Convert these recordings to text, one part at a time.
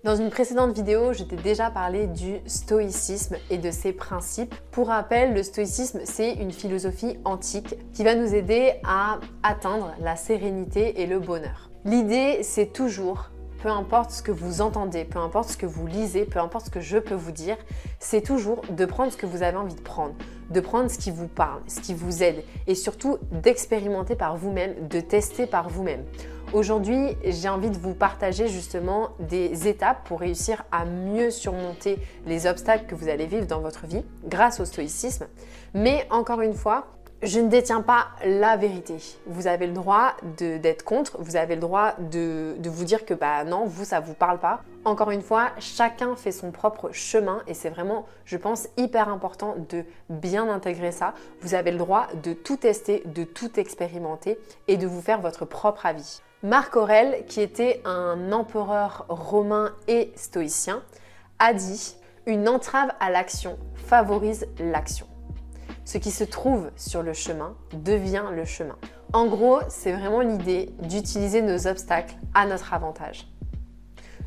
Dans une précédente vidéo, je t'ai déjà parlé du stoïcisme et de ses principes. Pour rappel, le stoïcisme, c'est une philosophie antique qui va nous aider à atteindre la sérénité et le bonheur. L'idée, c'est toujours, peu importe ce que vous entendez, peu importe ce que vous lisez, peu importe ce que je peux vous dire, c'est toujours de prendre ce que vous avez envie de prendre ce qui vous parle, ce qui vous aide et surtout d'expérimenter par vous-même, de tester par vous-même. Aujourd'hui, j'ai envie de vous partager justement des étapes pour réussir à mieux surmonter les obstacles que vous allez vivre dans votre vie grâce au stoïcisme. Mais encore une fois, je ne détiens pas la vérité. Vous avez le droit d'être contre, vous avez le droit de vous dire que non, vous, ça ne vous parle pas. Encore une fois, chacun fait son propre chemin et c'est vraiment, je pense, hyper important de bien intégrer ça. Vous avez le droit de tout tester, de tout expérimenter et de vous faire votre propre avis. Marc Aurèle, qui était un empereur romain et stoïcien, a dit « Une entrave à l'action favorise l'action. Ce qui se trouve sur le chemin devient le chemin. » En gros, c'est vraiment l'idée d'utiliser nos obstacles à notre avantage.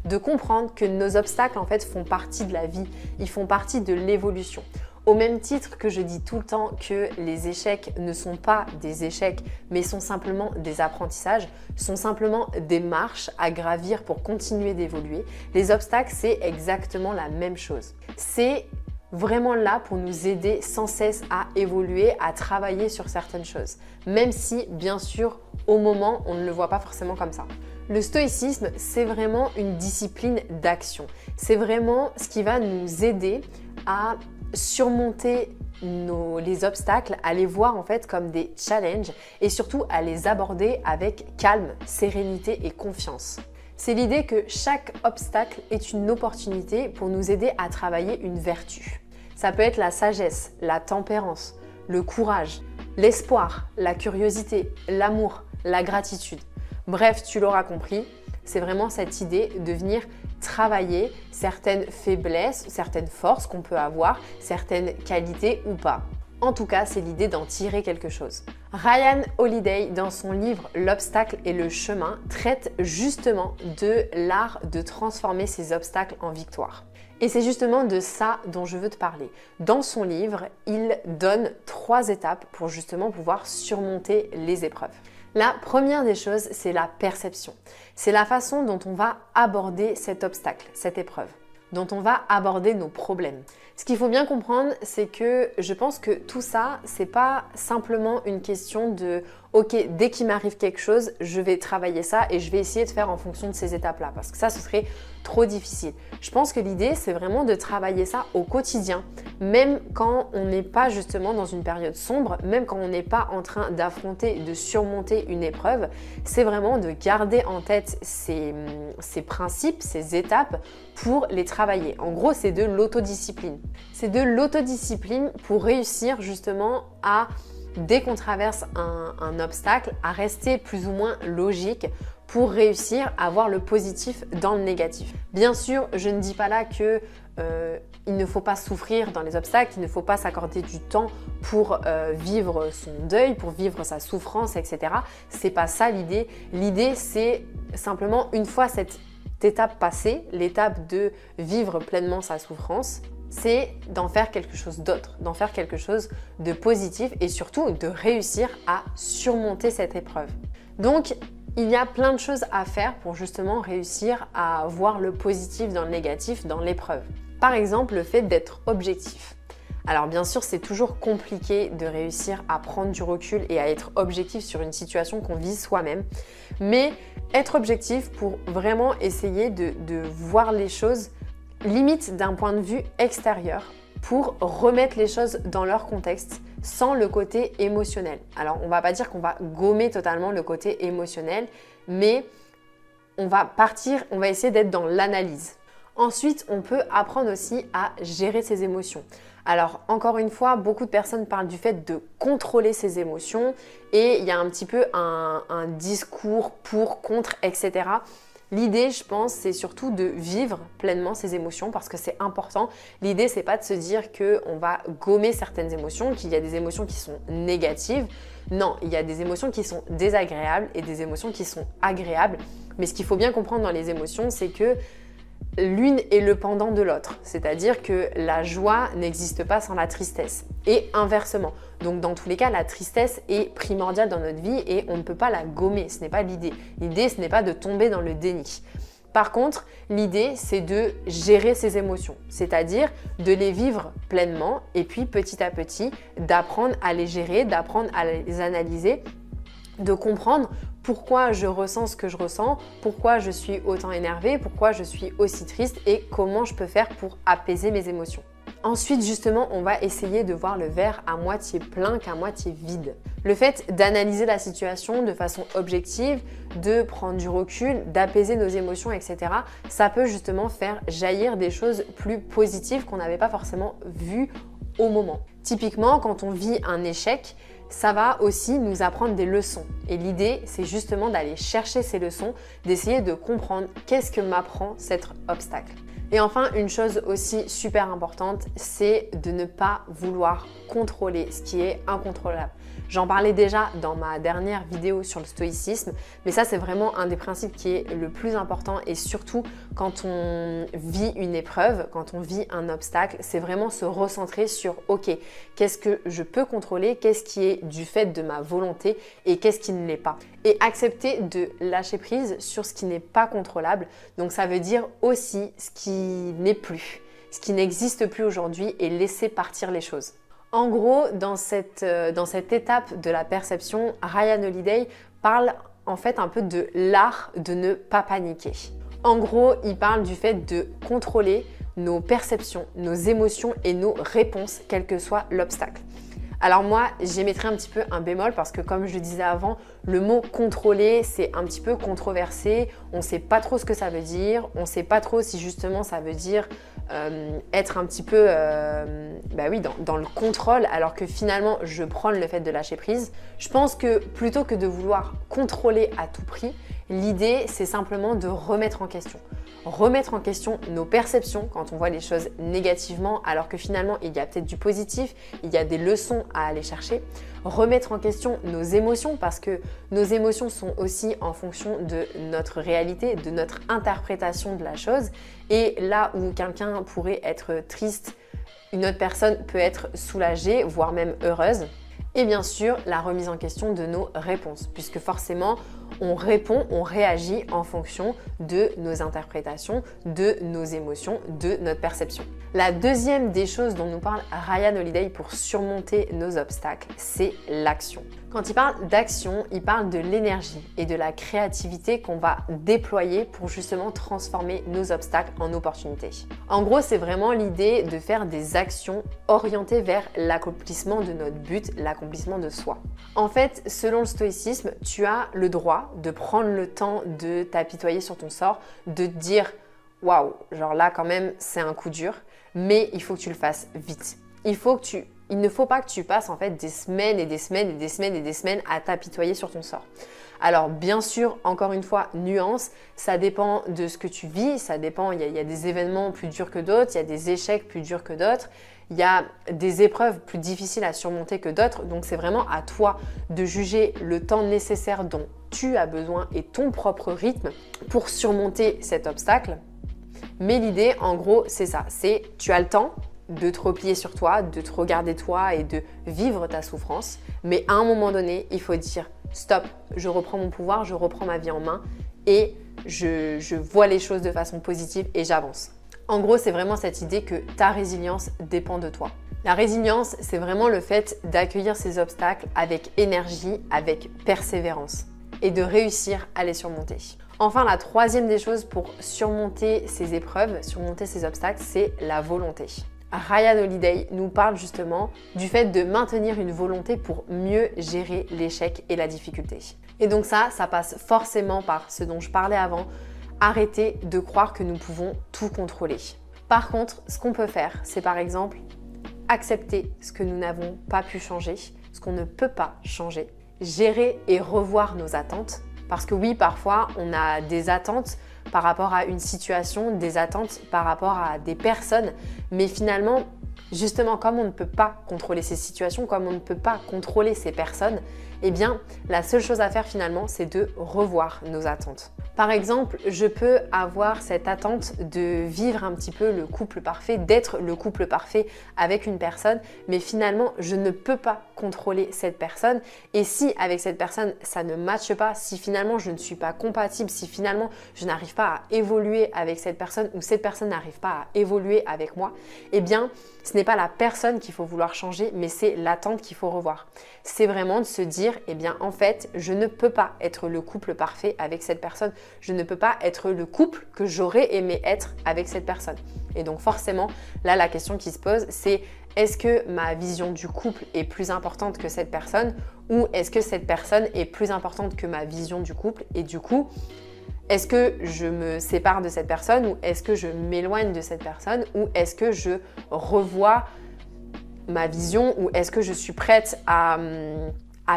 De comprendre que nos obstacles en fait font partie de la vie, ils font partie de l'évolution. Au même titre que je dis tout le temps que les échecs ne sont pas des échecs, mais sont simplement des apprentissages, sont simplement des marches à gravir pour continuer d'évoluer, les obstacles, c'est exactement la même chose. C'est vraiment là pour nous aider sans cesse à évoluer, à travailler sur certaines choses, même si, bien sûr, au moment, on ne le voit pas forcément comme ça. Le stoïcisme, c'est vraiment une discipline d'action. C'est vraiment ce qui va nous aider à surmonter les obstacles, à les voir en fait comme des challenges et surtout à les aborder avec calme, sérénité et confiance. C'est l'idée que chaque obstacle est une opportunité pour nous aider à travailler une vertu. Ça peut être la sagesse, la tempérance, le courage, l'espoir, la curiosité, l'amour, la gratitude. Bref, tu l'auras compris, c'est vraiment cette idée de venir travailler certaines faiblesses, certaines forces qu'on peut avoir, certaines qualités ou pas. En tout cas, c'est l'idée d'en tirer quelque chose. Ryan Holiday, dans son livre L'obstacle et le chemin, traite justement de l'art de transformer ces obstacles en victoire. Et c'est justement de ça dont je veux te parler. Dans son livre, il donne 3 étapes pour justement pouvoir surmonter les épreuves. La première des choses, c'est la perception. C'est la façon dont on va aborder cet obstacle, cette épreuve, dont on va aborder nos problèmes. Ce qu'il faut bien comprendre, c'est que je pense que tout ça, c'est pas simplement une question de « Ok, dès qu'il m'arrive quelque chose, je vais travailler ça et je vais essayer de faire en fonction de ces étapes-là. » Parce que ça, ce serait trop difficile. Je pense que l'idée, c'est vraiment de travailler ça au quotidien, même quand on n'est pas justement dans une période sombre, même quand on n'est pas en train d'affronter, de surmonter une épreuve. C'est vraiment de garder en tête ces principes, ces étapes pour les travailler. En gros, c'est de l'autodiscipline. C'est de l'autodiscipline pour réussir justement à, dès qu'on traverse un obstacle, à rester plus ou moins logique pour réussir à voir le positif dans le négatif. Bien sûr, je ne dis pas là que il ne faut pas souffrir dans les obstacles, il ne faut pas s'accorder du temps pour vivre son deuil, pour vivre sa souffrance, etc. C'est pas ça l'idée. L'idée, c'est simplement une fois cette étape passée, l'étape de vivre pleinement sa souffrance, c'est d'en faire quelque chose d'autre, d'en faire quelque chose de positif et surtout de réussir à surmonter cette épreuve. Donc, il y a plein de choses à faire pour justement réussir à voir le positif dans le négatif dans l'épreuve. Par exemple, le fait d'être objectif. Alors bien sûr, c'est toujours compliqué de réussir à prendre du recul et à être objectif sur une situation qu'on vit soi-même, mais être objectif pour vraiment essayer de voir les choses limite d'un point de vue extérieur pour remettre les choses dans leur contexte sans le côté émotionnel. Alors, on ne va pas dire qu'on va gommer totalement le côté émotionnel, mais on va essayer d'être dans l'analyse. Ensuite, on peut apprendre aussi à gérer ses émotions. Alors, encore une fois, beaucoup de personnes parlent du fait de contrôler ses émotions et il y a un petit peu un discours pour, contre, etc. L'idée, je pense, c'est surtout de vivre pleinement ses émotions parce que c'est important. L'idée, c'est pas de se dire qu'on va gommer certaines émotions, qu'il y a des émotions qui sont négatives. Non, il y a des émotions qui sont désagréables et des émotions qui sont agréables. Mais ce qu'il faut bien comprendre dans les émotions, c'est que l'une est le pendant de l'autre, c'est-à-dire que la joie n'existe pas sans la tristesse et inversement. Donc dans tous les cas, la tristesse est primordiale dans notre vie et on ne peut pas la gommer, ce n'est pas l'idée. L'idée, ce n'est pas de tomber dans le déni. Par contre, l'idée, c'est de gérer ses émotions, c'est-à-dire de les vivre pleinement et puis petit à petit, d'apprendre à les gérer, d'apprendre à les analyser, de comprendre pourquoi je ressens ce que je ressens, pourquoi je suis autant énervée, pourquoi je suis aussi triste et comment je peux faire pour apaiser mes émotions. Ensuite, justement, on va essayer de voir le verre à moitié plein qu'à moitié vide. Le fait d'analyser la situation de façon objective, de prendre du recul, d'apaiser nos émotions, etc., ça peut justement faire jaillir des choses plus positives qu'on n'avait pas forcément vues au moment. Typiquement, quand on vit un échec, ça va aussi nous apprendre des leçons. Et l'idée, c'est justement d'aller chercher ces leçons, d'essayer de comprendre qu'est-ce que m'apprend cet obstacle. Et enfin, une chose aussi super importante, c'est de ne pas vouloir contrôler ce qui est incontrôlable. J'en parlais déjà dans ma dernière vidéo sur le stoïcisme, mais ça c'est vraiment un des principes qui est le plus important et surtout quand on vit une épreuve, quand on vit un obstacle, c'est vraiment se recentrer sur ok, qu'est-ce que je peux contrôler, qu'est-ce qui est du fait de ma volonté et qu'est-ce qui ne l'est pas. Et accepter de lâcher prise sur ce qui n'est pas contrôlable, donc ça veut dire aussi ce qui n'est plus, ce qui n'existe plus aujourd'hui et laisser partir les choses. En gros, dans cette étape de la perception, Ryan Holiday parle en fait un peu de l'art de ne pas paniquer. En gros, il parle du fait de contrôler nos perceptions, nos émotions et nos réponses, quel que soit l'obstacle. Alors moi, j'émettrais un petit peu un bémol parce que comme je le disais avant, le mot contrôler, c'est un petit peu controversé. On ne sait pas trop ce que ça veut dire. On ne sait pas trop si justement ça veut dire être un petit peu dans le contrôle alors que finalement, je prends le fait de lâcher prise. Je pense que plutôt que de vouloir contrôler à tout prix, l'idée, c'est simplement de remettre en question. Remettre en question nos perceptions quand on voit les choses négativement alors que finalement il y a peut-être du positif, il y a des leçons à aller chercher. Remettre en question nos émotions parce que nos émotions sont aussi en fonction de notre réalité, de notre interprétation de la chose. Et là où quelqu'un pourrait être triste, une autre personne peut être soulagée, voire même heureuse. Et bien sûr, la remise en question de nos réponses, puisque forcément, on répond, on réagit en fonction de nos interprétations, de nos émotions, de notre perception. La deuxième des choses dont nous parle Ryan Holiday pour surmonter nos obstacles, c'est l'action. Quand il parle d'action, il parle de l'énergie et de la créativité qu'on va déployer pour justement transformer nos obstacles en opportunités. En gros, c'est vraiment l'idée de faire des actions orientées vers l'accomplissement de notre but, l'accomplissement de soi. En fait, selon le stoïcisme, tu as le droit de prendre le temps de t'apitoyer sur ton sort, de te dire « waouh, genre là quand même c'est un coup dur », mais il faut que tu le fasses vite. Il ne faut pas que tu passes en fait des semaines et des semaines et des semaines et des semaines à t'apitoyer sur ton sort. Alors bien sûr, encore une fois, nuance, ça dépend de ce que tu vis, ça dépend, il y a des événements plus durs que d'autres, il y a des échecs plus durs que d'autres, il y a des épreuves plus difficiles à surmonter que d'autres, donc c'est vraiment à toi de juger le temps nécessaire dont tu as besoin et ton propre rythme pour surmonter cet obstacle. Mais l'idée, en gros, c'est ça, c'est tu as le temps de te replier sur toi, de te regarder toi et de vivre ta souffrance. Mais à un moment donné, il faut dire stop, je reprends mon pouvoir, je reprends ma vie en main et je vois les choses de façon positive et j'avance. En gros, c'est vraiment cette idée que ta résilience dépend de toi. La résilience, c'est vraiment le fait d'accueillir ces obstacles avec énergie, avec persévérance et de réussir à les surmonter. Enfin, la troisième des choses pour surmonter ces épreuves, surmonter ces obstacles, c'est la volonté. Ryan Holiday nous parle justement du fait de maintenir une volonté pour mieux gérer l'échec et la difficulté. Et donc ça passe forcément par ce dont je parlais avant, arrêter de croire que nous pouvons tout contrôler. Par contre, ce qu'on peut faire, c'est par exemple accepter ce que nous n'avons pas pu changer, ce qu'on ne peut pas changer, gérer et revoir nos attentes. Parce que oui, parfois, on a des attentes par rapport à une situation, des attentes par rapport à des personnes. Mais finalement, justement, comme on ne peut pas contrôler ces situations, comme on ne peut pas contrôler ces personnes, eh bien, la seule chose à faire finalement, c'est de revoir nos attentes. Par exemple, je peux avoir cette attente de vivre un petit peu le couple parfait, d'être le couple parfait avec une personne, mais finalement, je ne peux pas contrôler cette personne. Et si avec cette personne, ça ne matche pas, si finalement je ne suis pas compatible, si finalement je n'arrive pas à évoluer avec cette personne ou cette personne n'arrive pas à évoluer avec moi, eh bien, ce n'est pas la personne qu'il faut vouloir changer, mais c'est l'attente qu'il faut revoir. C'est vraiment de se dire, eh bien, en fait, je ne peux pas être le couple parfait avec cette personne. Je ne peux pas être le couple que j'aurais aimé être avec cette personne. Et donc forcément, là, la question qui se pose, c'est est-ce que ma vision du couple est plus importante que cette personne ou est-ce que cette personne est plus importante que ma vision du couple? Et du coup, est-ce que je me sépare de cette personne ou est-ce que je m'éloigne de cette personne ou est-ce que je revois ma vision ou est-ce que je suis prête à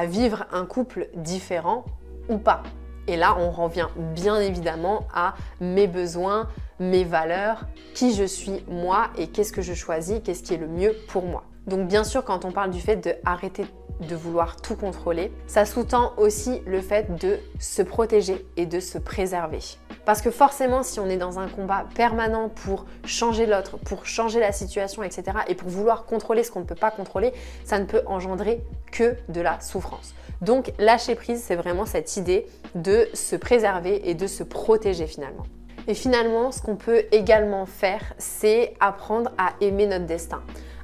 vivre un couple différent ou pas? Et là, on revient bien évidemment à mes besoins, mes valeurs, qui je suis moi et qu'est-ce que je choisis, qu'est-ce qui est le mieux pour moi. Donc bien sûr, quand on parle du fait d'arrêter de vouloir tout contrôler, ça sous-tend aussi le fait de se protéger et de se préserver. Parce que forcément, si on est dans un combat permanent pour changer l'autre, pour changer la situation, etc., et pour vouloir contrôler ce qu'on ne peut pas contrôler, ça ne peut engendrer que de la souffrance. Donc lâcher prise, c'est vraiment cette idée de se préserver et de se protéger finalement. Et finalement, ce qu'on peut également faire, c'est apprendre à aimer notre destin.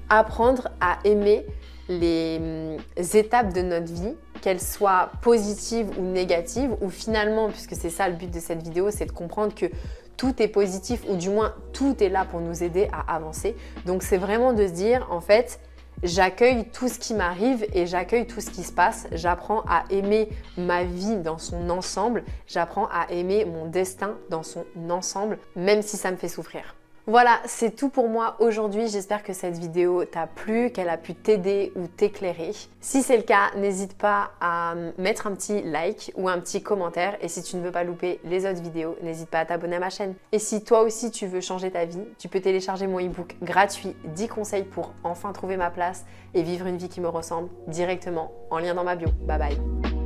Apprendre à aimer les étapes de notre vie, qu'elles soient positives ou négatives, ou finalement, puisque c'est ça le but de cette vidéo, c'est de comprendre que tout est positif, ou du moins tout est là pour nous aider à avancer. Donc c'est vraiment de se dire, en fait, j'accueille tout ce qui m'arrive et j'accueille tout ce qui se passe. J'apprends à aimer ma vie dans son ensemble. J'apprends à aimer mon destin dans son ensemble, même si ça me fait souffrir. Voilà, c'est tout pour moi aujourd'hui. J'espère que cette vidéo t'a plu, qu'elle a pu t'aider ou t'éclairer. Si c'est le cas, n'hésite pas à mettre un petit like ou un petit commentaire. Et si tu ne veux pas louper les autres vidéos, n'hésite pas à t'abonner à ma chaîne. Et si toi aussi tu veux changer ta vie, tu peux télécharger mon e-book gratuit 10 conseils pour enfin trouver ma place et vivre une vie qui me ressemble directement en lien dans ma bio. Bye bye.